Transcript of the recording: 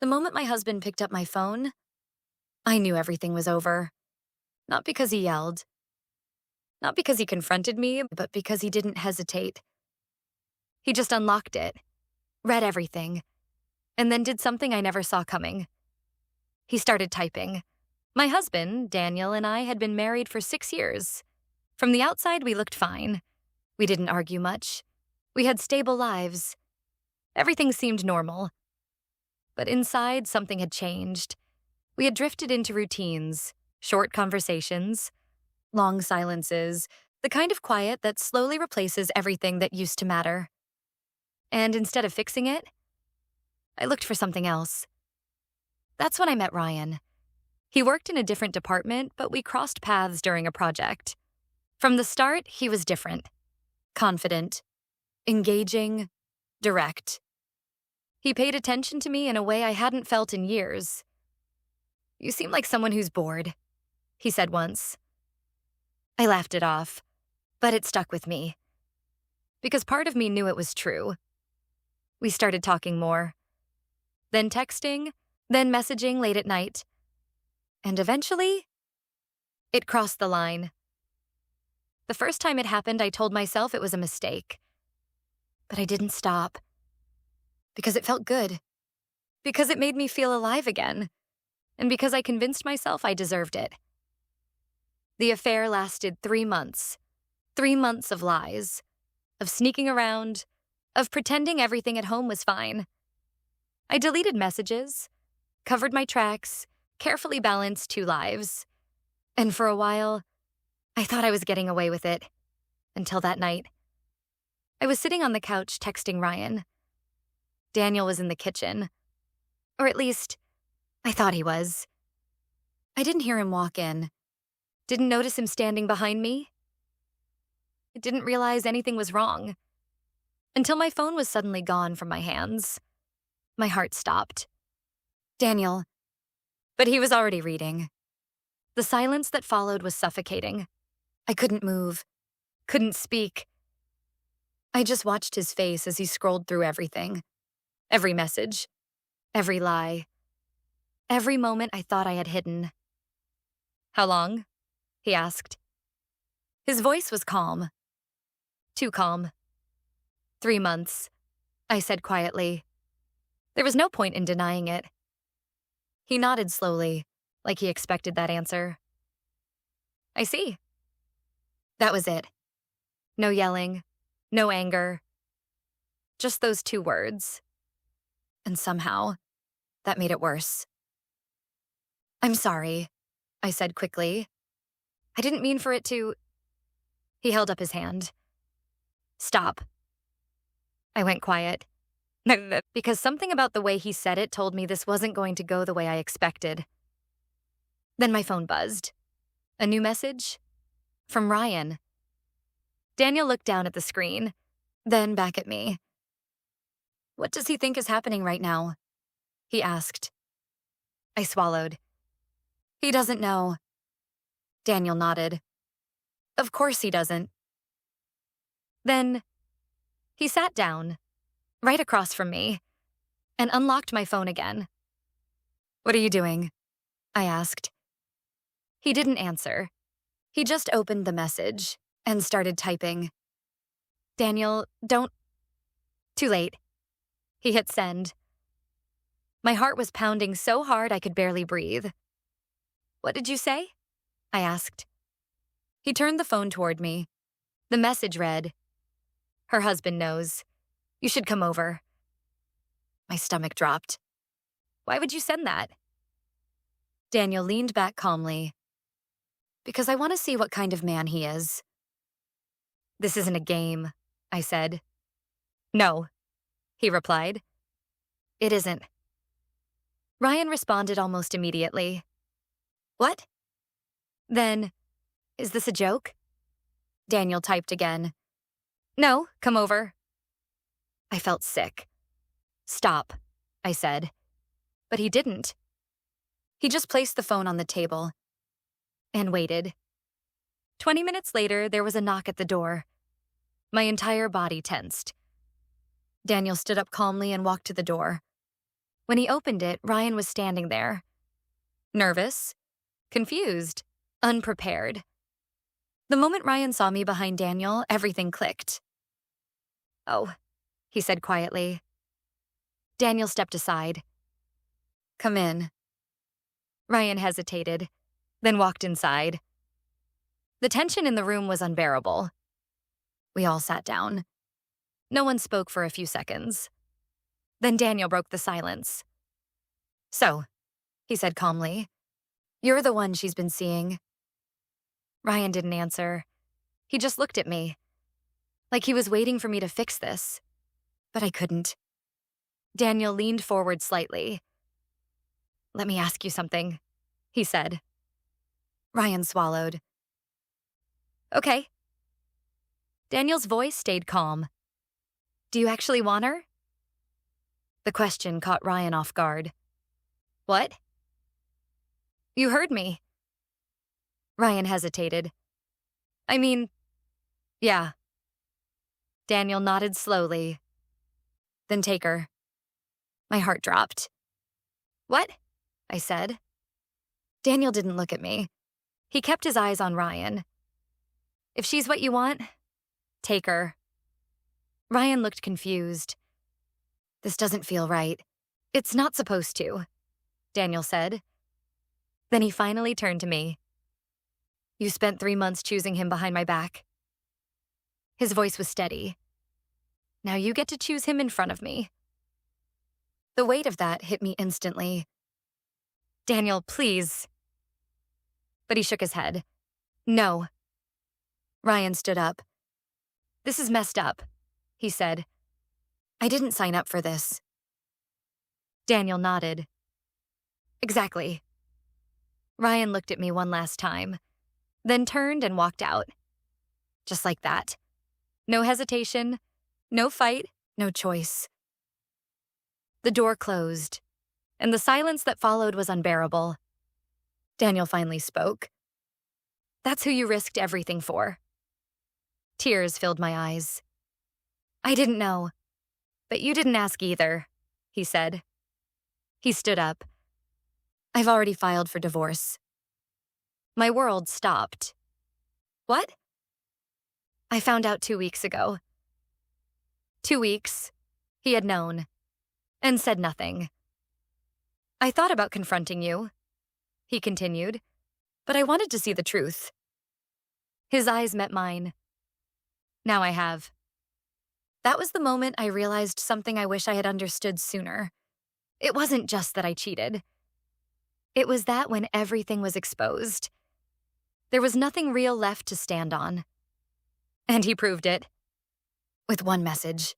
The moment my husband picked up my phone, I knew everything was over. Not because he yelled, not because he confronted me, but because he didn't hesitate. He just unlocked it, read everything, and then did something I never saw coming. He started typing. My husband, Daniel, and I had been married for 6 years. From the outside, we looked fine. We didn't argue much. We had stable lives. Everything seemed normal. But inside, something had changed. We had drifted into routines, short conversations, long silences, the kind of quiet that slowly replaces everything that used to matter. And instead of fixing it, I looked for something else. That's when I met Ryan. He worked in a different department, but we crossed paths during a project. From the start, he was different. Confident, engaging, direct. He paid attention to me in a way I hadn't felt in years. "You seem like someone who's bored," he said once. I laughed it off, but it stuck with me. Because part of me knew it was true. We started talking more. Then texting, then messaging late at night. And eventually, it crossed the line. The first time it happened, I told myself it was a mistake. But I didn't stop. Because it felt good. Because it made me feel alive again. And because I convinced myself I deserved it. The affair lasted 3 months. 3 months of lies. Of sneaking around. Of pretending everything at home was fine. I deleted messages. Covered my tracks. Carefully balanced 2 lives. And for a while, I thought I was getting away with it. Until that night. I was sitting on the couch texting Ryan. Daniel was in the kitchen. Or at least, I thought he was. I didn't hear him walk in. Didn't notice him standing behind me. I didn't realize anything was wrong. Until my phone was suddenly gone from my hands. My heart stopped. Daniel. But he was already reading. The silence that followed was suffocating. I couldn't move. Couldn't speak. I just watched his face as he scrolled through everything. Every message. Every lie. Every moment I thought I had hidden. "How long?" he asked. His voice was calm. Too calm. 3 months, I said quietly. There was no point in denying it. He nodded slowly, like he expected that answer. "I see." That was it. No yelling, no anger. Just those 2 words. And somehow, that made it worse. "I'm sorry," I said quickly. "I didn't mean for it to—" He held up his hand. "Stop." I went quiet. Because something about the way he said it told me this wasn't going to go the way I expected. Then my phone buzzed. A new message? From Ryan. Daniel looked down at the screen, then back at me. "What does he think is happening right now?" he asked. I swallowed. "He doesn't know." Daniel nodded. "Of course he doesn't." Then he sat down, right across from me, and unlocked my phone again. "What are you doing?" I asked. He didn't answer. He just opened the message and started typing. "Daniel, don't—" Too late. He hit send. My heart was pounding so hard I could barely breathe. "What did you say?" I asked. He turned the phone toward me. The message read, "Her husband knows. You should come over." My stomach dropped. "Why would you send that?" Daniel leaned back calmly. "Because I want to see what kind of man he is." "This isn't a game," I said. "No," he replied. "It isn't." Ryan responded almost immediately. "What?" Then, "Is this a joke?" Daniel typed again. "No, come over." I felt sick. "Stop," I said. But he didn't. He just placed the phone on the table and waited. 20 minutes later, there was a knock at the door. My entire body tensed. Daniel stood up calmly and walked to the door. When he opened it, Ryan was standing there. Nervous, confused, unprepared. The moment Ryan saw me behind Daniel, everything clicked. "Oh," he said quietly. Daniel stepped aside. "Come in." Ryan hesitated, then walked inside. The tension in the room was unbearable. We all sat down. No one spoke for a few seconds. Then Daniel broke the silence. "So," he said calmly, "you're the one she's been seeing." Ryan didn't answer. He just looked at me, like he was waiting for me to fix this. But I couldn't. Daniel leaned forward slightly. "Let me ask you something," he said. Ryan swallowed. "Okay." Daniel's voice stayed calm. "Do you actually want her?" The question caught Ryan off guard. "What?" "You heard me." Ryan hesitated. "I mean, yeah." Daniel nodded slowly. "Then take her." My heart dropped. "What?" I said. Daniel didn't look at me. He kept his eyes on Ryan. "If she's what you want, take her." Ryan looked confused. "This doesn't feel right." "It's not supposed to," Daniel said. Then he finally turned to me. "You spent 3 months choosing him behind my back." His voice was steady. "Now you get to choose him in front of me." The weight of that hit me instantly. "Daniel, please." But he shook his head. "No." Ryan stood up. "This is messed up," he said. "I didn't sign up for this." Daniel nodded. "Exactly." Ryan looked at me one last time, then turned and walked out. Just like that. No hesitation, no fight, no choice. The door closed, and the silence that followed was unbearable. Daniel finally spoke. "That's who you risked everything for." Tears filled my eyes. "I didn't know. But you didn't ask either," he said. He stood up. "I've already filed for divorce." My world stopped. "What?" "I found out 2 weeks ago." 2 weeks. He had known. And said nothing. "I thought about confronting you," he continued, "but I wanted to see the truth." His eyes met mine. "Now I have." That was the moment I realized something I wish I had understood sooner. It wasn't just that I cheated. It was that when everything was exposed, there was nothing real left to stand on. And he proved it. With one message.